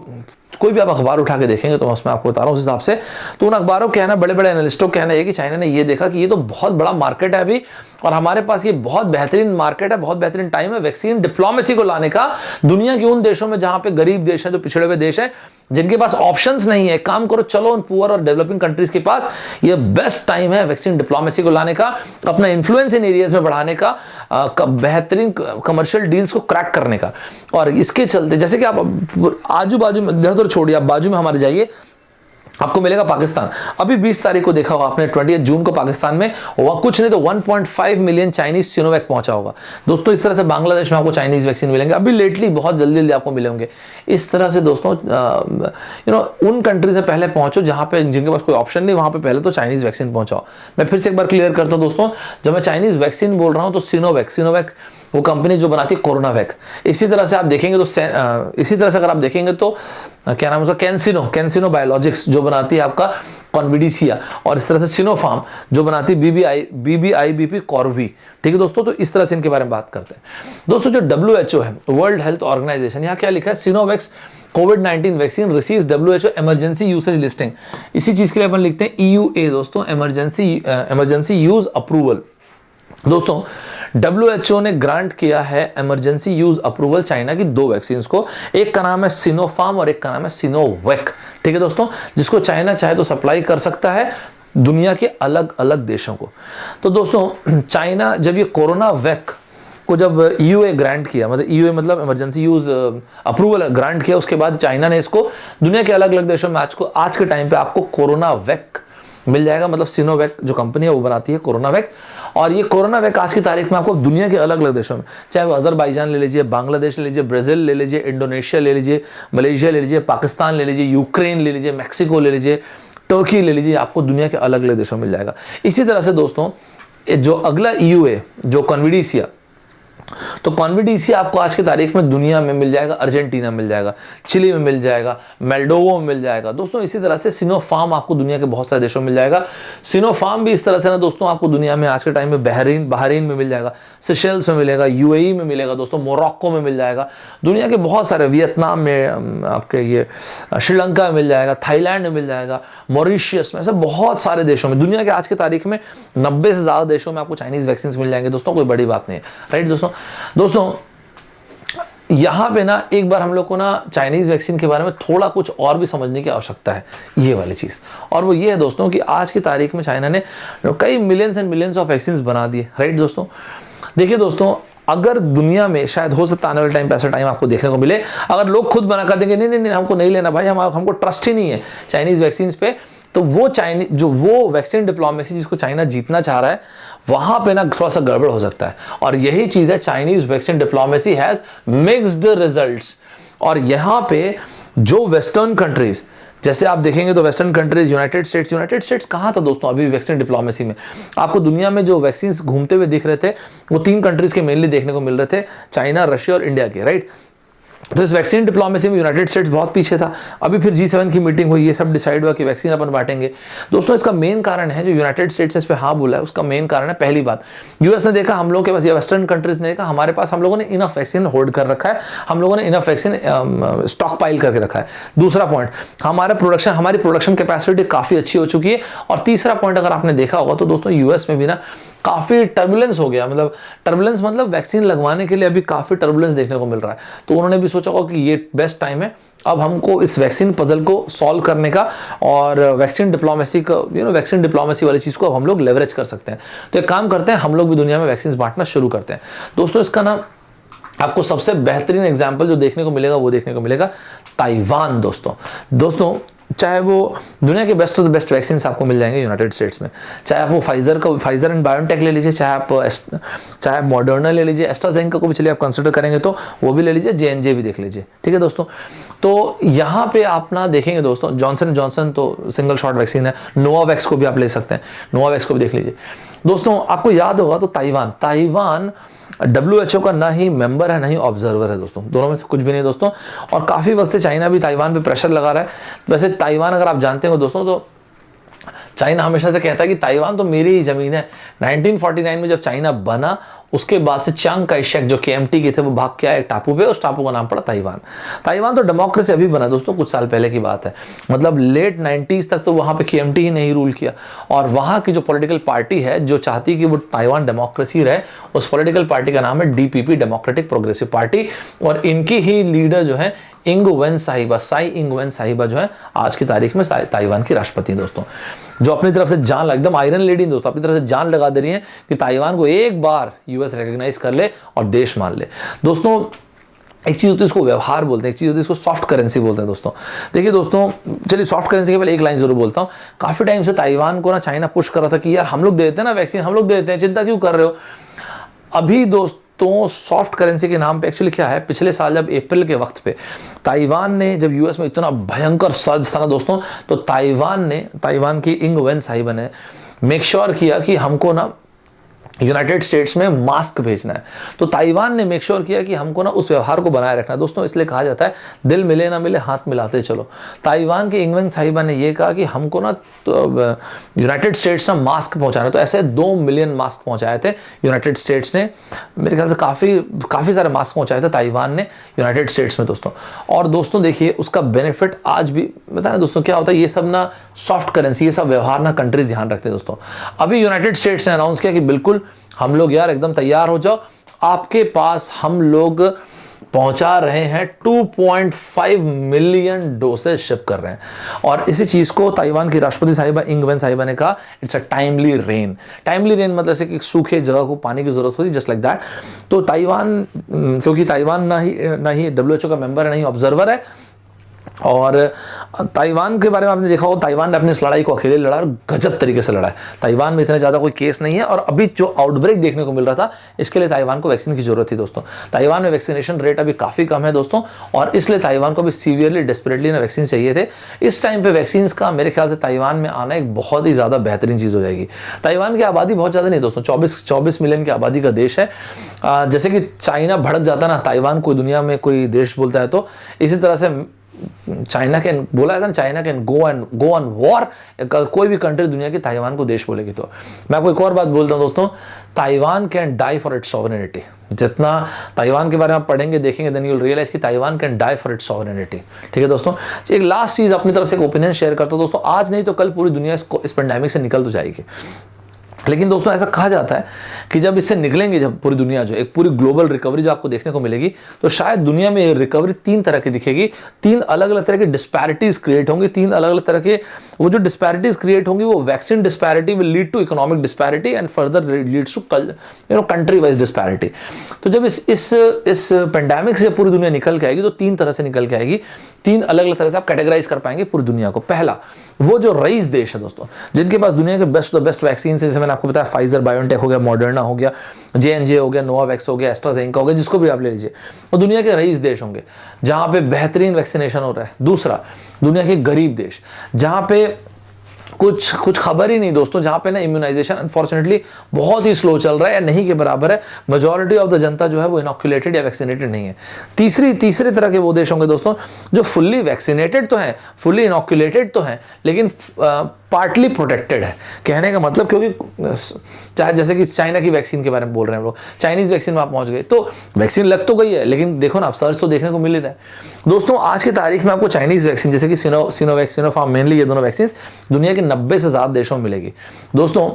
कोई भी आप अखबार उठा के देखेंगे तो मैं उसमें आपको बता रहा हूँ उस हिसाब से, तो उन अखबारों का कहना, बड़े बड़े एनालिस्टों का कहना है कि चाइना ने ये देखा कि ये तो बहुत बड़ा मार्केट है अभी, और हमारे पास ये बहुत बेहतरीन मार्केट है, बहुत बेहतरीन टाइम है वैक्सीन डिप्लोमेसी को लाने का, दुनिया के उन देशों में जहां पे गरीब देश हैं, जो पिछड़े हुए देश हैं, जिनके पास ऑप्शंस नहीं है, काम करो चलो उन पुअर और डेवलपिंग कंट्रीज के पास, ये बेस्ट टाइम है वैक्सीन डिप्लोमेसी को लाने का, अपना इन्फ्लुएंस इन एरियाज में बढ़ाने का, बेहतरीन कमर्शियल डील्स को क्रैक करने का। और इसके चलते जैसे कि आप आजू बाजू में, इधर छोड़िए, आप बाजू में हमारे जाइए, आपको मिलेगा पाकिस्तान। अभी 20 तारीख को देखा होगा आपने, 20 जून को पाकिस्तान में कुछ नहीं तो 1.5 मिलियन चाइनीज सिनोवैक पहुंचा होगा दोस्तों। इस तरह से बांग्लादेश में आपको चाइनीज वैक्सीन मिलेंगे, अभी लेटली बहुत जल्दी आपको मिलेंगे। इस तरह से दोस्तों उन कंट्री से पहले पहुंचो जहां पे, जिनके पास कोई ऑप्शन नहीं, वहां पे पहले तो चाइनीज वैक्सीन पहुंचाओ। मैं फिर से एक बार क्लियर करता हूं दोस्तों, जब मैं चाइनीज वैक्सीन बोल रहा हूं तो सिनोवैक वो कंपनी जो बनाती है कोरोनावैक। इसी तरह से आप देखेंगे तो इसी तरह से अगर आप देखेंगे तो क्या नाम है उसका, कैंसिनो बायोलॉजिक्स जो बनाती है आपका कॉन्विडिसिया, और इस तरह से सिनोफार्म जो बनाती है BBIBP कॉर्वी, ठीक है दोस्तों। तो इस तरह से इनके बारे में बात करते हैं दोस्तों। जो WHO है, वर्ल्ड हेल्थ ऑर्गेनाइजेशन, यहाँ क्या लिखा है, सिनोवैक्स कोविड-19 vaccine receives WHO emergency usage listing. इसी चीज के लिए अपन लिखते हैं EUA दोस्तों, इमरजेंसी यूज अप्रूवल। दोस्तों WHO ने ग्रांट किया है इमरजेंसी यूज अप्रूवल चाइना की 2 वैक्सीन को, एक का नाम है सिनोफार्म और एक का नाम है सिनोवैक, ठीक है दोस्तों, जिसको चाइना चाहे तो सप्लाई कर सकता है दुनिया के अलग अलग देशों को। तो दोस्तों चाइना जब ये कोरोना वैक को जब EUA ग्रांट किया, मतलब EUA मतलब इमरजेंसी यूज अप्रूवल ग्रांट किया, उसके बाद चाइना ने इसको दुनिया के अलग अलग देशों में आज के टाइम पे आपको कोरोना वैक मिल जाएगा। मतलब सिनोवैक जो कंपनी है वो बनाती है कोरोना वैक, और ये कोरोना वैक आज की तारीख में आपको दुनिया के अलग अलग देशों में, चाहे वो अजरबैजान ले लीजिए, बांग्लादेश ले लीजिए, ब्राजील ले लीजिए, इंडोनेशिया ले लीजिए, मलेशिया ले लीजिए, पाकिस्तान ले लीजिए, यूक्रेन ले लीजिए, मैक्सिको ले लीजिए, टर्की ले लीजिए, आपको दुनिया के अलग अलग देशों में मिल जाएगा। इसी तरह से दोस्तों जो अगला EUA जो कॉन्विडिसिया, तो कॉन्विडिसिया आपको आज की तारीख में दुनिया में मिल जाएगा, अर्जेंटीना मिल जाएगा, चिली में मिल जाएगा, मोल्डोवा में मिल जाएगा दोस्तों। इसी तरह से सिनोफार्म आपको दुनिया के बहुत सारे देशों में मिल जाएगा। सिनोफार्म भी इस तरह से ना दोस्तों आपको दुनिया में आज के टाइम में बहरीन में मिल जाएगा, सेशेल्स में मिलेगा, UAE में मिलेगा दोस्तों, मोरक्को में मिल जाएगा, दुनिया के बहुत सारे, वियतनाम में आपके ये श्रीलंका में मिल जाएगा, थाईलैंड में मिल जाएगा, मॉरिशियस में, ऐसे बहुत सारे देशों में, दुनिया के आज की तारीख में 90 से ज्यादा देशों में आपको चाइनीज वैक्सीन मिल जाएंगे दोस्तों। कोई बड़ी बात नहीं है, राइट दोस्तों। यहाँ पे ना एक बार हम लोग को ना चाइनीज़ वैक्सीन के बारे में थोड़ा कुछ और भी समझने की आवश्यकता है, ये वाली चीज़। और वो ये है दोस्तों कि आज की तारीख में चाइना ने कई millions and millions of vaccine बना दिए, राइट दोस्तों। देखिए दोस्तों, अगर दुनिया में शायद हो सकता है आने वाले टाइम पे ऐसा टाइम आपको देखने को मिले, अगर लोग खुद बना कर देंगे नहीं नहीं नहीं हमको नहीं लेना भाई, हमको ट्रस्ट ही नहीं है चाइनीज़ वैक्सीन पे, तो वो वैक्सीन डिप्लोमेसी जिसको चाइना जीतना चाह रहा है, वहां पे ना थोड़ा सा गड़बड़ हो सकता है। और यही चीज है, Chinese vaccine diplomacy has mixed results. और यहां पे जो वेस्टर्न कंट्रीज, जैसे आप देखेंगे तो वेस्टर्न कंट्रीज, यूनाइटेड स्टेट्स कहां था दोस्तों अभी वैक्सीन डिप्लोमेसी में? आपको दुनिया में जो वैक्सीन घूमते हुए दिख रहे थे वो 3 कंट्रीज के मेनली देखने को मिल रहे थे, चाइना, रशिया और इंडिया के, राइट। तो इस वैक्सीन डिप्लोमेसी में यूनाइटेड स्टेट्स बहुत पीछे था। अभी फिर G7 की मीटिंग हुई, ये सब डिसाइड हुआ कि वैक्सीन अपन बांटेंगे। दोस्तों इसका मेन कारण है, जो यूनाइटेड स्टेट्स ने इस पे हाँ बोला है, उसका मेन कारण है, पहली बात यूएस ने देखा हम लोग के पास, या वेस्टर्न कंट्रीज ने देखा हमारे पास, हम लोगों ने इनफ वैक्सीन होल्ड कर रखा है, हम लोगों ने इनफ वैक्सीन स्टॉक पाइल करके रखा है। दूसरा पॉइंट, हमारी प्रोडक्शन कैपेसिटी काफ़ी अच्छी हो चुकी है। और तीसरा पॉइंट अगर आपने देखा होगा तो दोस्तों यूएस में भी ना काफ़ी टर्बुलेंस हो गया, मतलब वैक्सीन लगवाने के लिए अभी काफ़ी टर्बुलेंस देखने को मिल रहा है। तो उन्होंने भी सोचा होगा कि ये बेस्ट टाइम है अब हमको इस वैक्सीन पजल को सॉल्व करने का, और वैक्सीन डिप्लोमेसी का, वैक्सीन डिप्लोमेसी वाली चीज़ को अब हम लोग लेवरेज कर सकते हैं। तो एक काम करते हैं, हम लोग भी दुनिया में वैक्सीन बांटना शुरू करते हैं। दोस्तों इसका ना आपको सबसे बेहतरीन एग्जाम्पल जो देखने को मिलेगा वो देखने को मिलेगा ताइवान। दोस्तों चाहे वो दुनिया के best of the best vaccine आपको मिल जाएंगे यूनाइटेड स्टेट्स में, चाहे आप वो फाइजर एंड बायोटेक ले लीजिए, चाहे आप मॉडर्ना ले लीजिए, एस्ट्राजेनेका को भी चलिए आप कंसिडर करेंगे तो वो भी ले लीजिए, J&J भी देख लीजिए, ठीक है दोस्तों। तो यहाँ पे आप ना देखेंगे दोस्तों, जॉनसन तो सिंगल शॉट वैक्सीन है, नोवावैक्स को भी आप ले सकते हैं, नोवावैक्स को भी देख लीजिए। दोस्तों आपको याद होगा तो ताइवान WHO का ना ही मेंबर है ना ही ऑब्जर्वर है दोस्तों, दोनों में से कुछ भी नहीं दोस्तों। और काफ़ी वक्त से चाइना भी ताइवान पे प्रेशर लगा रहा है। वैसे ताइवान अगर आप जानते हो दोस्तों, तो चाइना हमेशा से कहता है कि ताइवान तो मेरी ही ज़मीन है। 1949 में जब चाइना बना उसके बाद से चियांग काई शेक जो KMT के थे वो भाग के आए एक टापू पे, उस टापू का नाम पड़ा ताइवान तो डेमोक्रेसी अभी बना दोस्तों, कुछ साल पहले की बात है, मतलब लेट 90s तक तो वहाँ पे KMT ही नहीं रूल किया। और वहाँ की जो पॉलिटिकल पार्टी है जो चाहती कि वो ताइवान डेमोक्रेसी रहे, उस पॉलिटिकल पार्टी का नाम है DPP, डेमोक्रेटिक प्रोग्रेसिव पार्टी। और इनकी ही लीडर जो है साई इंग वेन साहिबा जो है आज की तारीख में ताइवान की राष्ट्रपति दोस्तों, जो अपनी तरफ से जान, एकदम आयरन लेडी दोस्तों, अपनी तरफ से जान लगा दे रही है कि ताइवान को एक बार यूएस रिकॉग्नाइज कर ले और देश मान ले। दोस्तों एक चीज़ होती है इसको व्यवहार बोलते हैं, एक चीज़ होती है इसको सॉफ्ट करेंसी बोलते हैं दोस्तों। देखिए दोस्तों, चलिए सॉफ्ट करेंसी के पहले एक लाइन जरूर बोलता हूँ। काफ़ी टाइम से ताइवान को ना चाइना पुश कर रहा था कि यार हम लोग दे देते हैं ना वैक्सीन, हम लोग दे देते हैं, चिंता क्यों कर रहे हो। अभी दोस्तों सॉफ्ट करेंसी के नाम पे एक्चुअली क्या है, पिछले साल जब अप्रैल के वक्त पे ताइवान ने, जब यूएस में इतना भयंकर सर्ज था ना दोस्तों, तो ताइवान की इंग वेन साहिबा ने मेक श्योर किया कि हमको ना यूनाइटेड स्टेट्स में मास्क भेजना है। तो ताइवान ने मेक श्योर किया कि हमको ना उस व्यवहार को बनाए रखना है दोस्तों। इसलिए कहा जाता है दिल मिले ना मिले हाथ मिलाते चलो। ताइवान के इंग वेन साहिबा ने ये कहा कि हमको ना यूनाइटेड स्टेट्स ना मास्क पहुंचाना, तो ऐसे 2 मिलियन मास्क पहुंचाए थे यूनाइटेड स्टेट्स ने, मेरे ख्याल से काफ़ी सारे मास्क पहुंचाए थे ताइवान ने यूनाइटेड स्टेट्स में दोस्तों। और दोस्तों देखिए उसका बेनिफिट आज भी बताया दोस्तों, क्या होता है ये सब ना सॉफ्ट करेंसी, ये सब व्यवहार ना कंट्रीज ध्यान रखते हैं दोस्तों। अभी यूनाइटेड स्टेट्स ने अनाउंस किया कि बिल्कुल हम लोग यार एकदम तैयार हो जाओ, आपके पास हम लोग पहुंचा रहे हैं 2.5 मिलियन डोसेज शिप कर रहे हैं। और इसी चीज को ताइवान की राष्ट्रपति साहिबा इंग वेन साहिबा ने कहा इट्स अ टाइमली रेन मतलब से कि सूखे जगह को पानी की जरूरत होती है, जस्ट लाइक दैट। तो ताइवान, क्योंकि ताइवान ना ही WHO का मेंबर है, ना ही ऑब्जर्वर है, और ताइवान के बारे में आपने देखा हो, ताइवान ने अपनी इस लड़ाई को अकेले लड़ा और गजब तरीके से लड़ा है। ताइवान में इतने ज़्यादा कोई केस नहीं है, और अभी जो आउटब्रेक देखने को मिल रहा था इसके लिए ताइवान को वैक्सीन की जरूरत थी दोस्तों। ताइवान में वैक्सीनेशन रेट अभी काफ़ी कम है दोस्तों, और इसलिए ताइवान को भी सीवियरली डेस्परेटली ना वैक्सीन चाहिए थे। इस टाइम पे वैक्सीन का मेरे ख्याल से ताइवान में आना एक बहुत ही ज़्यादा बेहतरीन चीज़ हो जाएगी। ताइवान की आबादी बहुत ज़्यादा नहीं दोस्तों, 24 मिलियन की आबादी का देश है। जैसे कि चाइना भड़क जाता ना ताइवान को दुनिया में कोई देश बोलता है, तो इसी तरह से चाइना कैन बोला था ना, China can go on war, कोई भी कंट्री दुनिया की ताइवान को देश बोलेगी। तो मैं आपको एक और बात बोलता हूँ दोस्तों, Taiwan can die for its sovereignty. जितना ताइवान के बारे में आप पढ़ेंगे देखेंगे, देन यू विल रियलाइज कि Taiwan can die for its sovereignty. ठीक है दोस्तों, एक लास्ट चीज अपनी तरफ से एक ओपिनियन शेयर करता हूँ दोस्तों, आज नहीं तो कल पूरी दुनिया इस पेंडेमिक से निकल तो जाएगी। लेकिन दोस्तों ऐसा कहा जाता है कि जब इससे निकलेंगे, जब पूरी दुनिया जो एक पूरी ग्लोबल रिकवरी जो आपको देखने को मिलेगी, तो शायद दुनिया में रिकवरी 3 तरह की दिखेगी। 3 अलग अलग तरह की डिस्पैरिटीज क्रिएट होंगी। 3 अलग अलग तरह के वो जो डिस्पैरिटीज क्रिएट होंगी, वो vaccine disparity will lead to economic disparity and further leads to country wise disparity. तो जब इस पेंडेमिक से पूरी दुनिया निकल के आएगी तो 3 तरह से निकल के आएगी। 3 अलग अलग तरह से आप कैटेगराइज कर पाएंगे पूरी दुनिया को। पहला, वो जो रईस देश है दोस्तों, जिनके पास दुनिया के बेस्ट वैक्सीन है, जैसे मैंने आपको बताया फाइजर बायोटेक हो गया, मॉडर्ना हो गया, J&J हो गया, नोवावैक्स हो गया, एस्ट्राजेनेका हो गया, जिसको भी आप ले लीजिए, वो दुनिया के रईस देश होंगे जहां पे बेहतरीन वैक्सीनेशन हो रहा है। दूसरा, दुनिया के गरीब देश जहां पे कुछ खबर ही नहीं दोस्तों, जहां पे ना इम्यूनाइजेशन अनफॉर्चुनेटली बहुत ही स्लो चल रहा है या नहीं के बराबर है। मेजॉरिटी ऑफ द जनता जो है वो इनॉक्यूलेटेड या वैक्सीनेटेड नहीं है। तीसरे तरह के वो देश होंगे दोस्तों जो फुल्ली वैक्सीनेटेड तो हैं, फुल्ली इनॉक्यूलेटेड तो हैं, लेकिन पार्टली प्रोटेक्टेड है। कहने का मतलब, क्योंकि चाहे जैसे कि चाइना की वैक्सीन के बारे में बोल रहे हैं हम लोग, चाइनीज वैक्सीन में आप पहुंच गए तो वैक्सीन लग तो गई है, लेकिन देखो ना आप सर्च तो देखने को मिल ही रहा है। दोस्तों आज की तारीख में आपको चाइनीज वैक्सीन जैसे कि सिनोवैक, सिनोफार्म, मेनली ये दोनों वैक्सीन दुनिया के 90 से ज्यादा देशों में मिलेगी। दोस्तों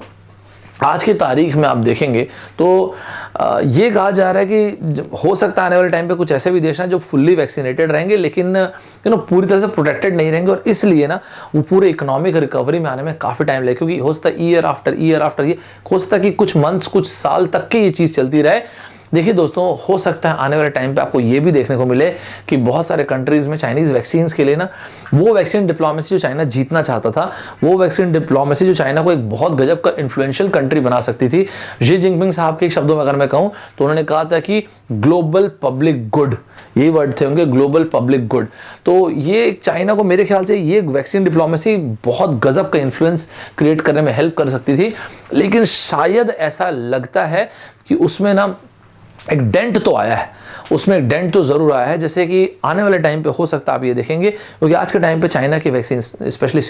आज की तारीख में आप देखेंगे तो ये कहा जा रहा है कि हो सकता है आने वाले टाइम पे कुछ ऐसे भी देश हैं जो फुल्ली वैक्सीनेटेड रहेंगे, लेकिन पूरी तरह से प्रोटेक्टेड नहीं रहेंगे, और इसलिए ना वो पूरे इकोनॉमिक रिकवरी में आने में काफ़ी टाइम लगेगा। क्योंकि हो सकता है ईयर आफ्टर ईयर ये हो सकता है कि कुछ मंथ्स, कुछ साल तक की ये चीज़ चलती रहे। देखिए दोस्तों, हो सकता है आने वाले टाइम पे आपको ये भी देखने को मिले कि बहुत सारे कंट्रीज में चाइनीज वैक्सीन के लिए ना, वो वैक्सीन डिप्लोमेसी जो चाइना जीतना चाहता था, वो वैक्सीन डिप्लोमेसी जो चाइना को एक बहुत गजब का इन्फ्लुएंशियल कंट्री बना सकती थी। शी जिनपिंग साहब के शब्दों में अगर मैं कहूँ तो उन्होंने कहा था कि ग्लोबल पब्लिक गुड, यही वर्ड थे उनके, ग्लोबल पब्लिक गुड। तो ये चाइना को मेरे ख्याल से ये वैक्सीन डिप्लोमेसी बहुत गजब का इन्फ्लुएंस क्रिएट करने में हेल्प कर सकती थी। लेकिन शायद ऐसा लगता है कि उसमें ना एक डेंट तो आया है, उसमें एक डेंट तो जरूर आया है। जैसे कि आने वाले टाइम पे हो सकता है आप ये देखेंगे, क्योंकि आज के टाइम पे चाइना की वैक्सीन स्पेशली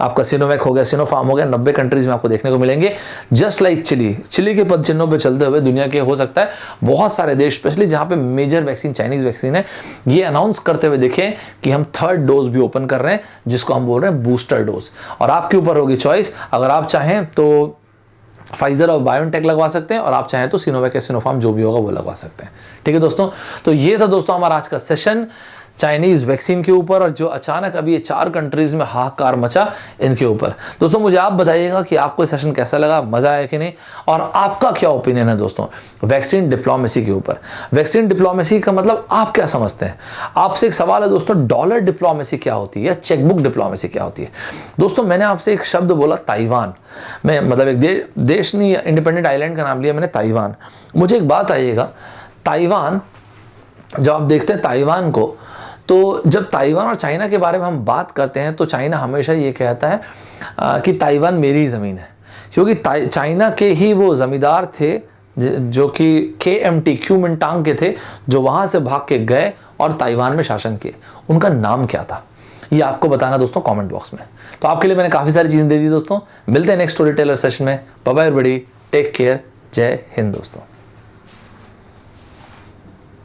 आपका सिनोवैक हो गया, सिनोफार्म हो गया, 90 कंट्रीज में आपको देखने को मिलेंगे। जस्ट लाइक चिली के पद चिन्हों पे चलते हुए दुनिया के हो सकता है बहुत सारे देश, स्पेशली जहां पे मेजर वैक्सीन चाइनीज वैक्सीन है, ये अनाउंस करते हुए देखें कि हम 3rd डोज भी ओपन कर रहे हैं, जिसको हम बोल रहे हैं बूस्टर डोज। और आपके ऊपर होगी चॉइस, अगर आप चाहें तो फाइजर और बायोटेक लगवा सकते हैं, और आप चाहें तो सिनोवैक या सिनोफार्म जो भी होगा वो लगवा सकते हैं। ठीक है दोस्तों, तो ये था दोस्तों हमारा आज का सेशन चाइनीज वैक्सीन के ऊपर, और जो अचानक अभी ये 4 कंट्रीज में हाहाकार मचा इनके ऊपर। दोस्तों मुझे आप बताइएगा कि आपको ये सेशन कैसा लगा, मजा आया कि नहीं, और आपका क्या ओपिनियन है दोस्तों वैक्सीन डिप्लोमेसी के ऊपर। वैक्सीन डिप्लोमेसी का मतलब आप क्या समझते हैं? आपसे एक सवाल है दोस्तों, डॉलर डिप्लोमेसी क्या होती है या चेकबुक डिप्लोमेसी क्या होती है? दोस्तों मैंने आपसे एक शब्द बोला ताइवान, मैं मतलब एक देश नहीं, इंडिपेंडेंट आइलैंड का नाम लिया मैंने, ताइवान। मुझे एक बात आइएगा, ताइवान जब आप देखते हैं ताइवान को, तो जब ताइवान और चाइना के बारे में हम बात करते हैं तो चाइना हमेशा ये कहता है कि ताइवान मेरी ज़मीन है, क्योंकि चाइना के ही वो ज़मींदार थे जो कि KMT क्यूमिंटांग के थे, जो वहाँ से भाग के गए और ताइवान में शासन किए। उनका नाम क्या था ये आपको बताना दोस्तों कमेंट बॉक्स में। तो आपके लिए मैंने काफ़ी सारी चीज़ें दे दी दोस्तों। मिलते हैं नेक्स्ट स्टोरी टेलर सेशन में। Bye bye everybody, take care, जय हिंद दोस्तों।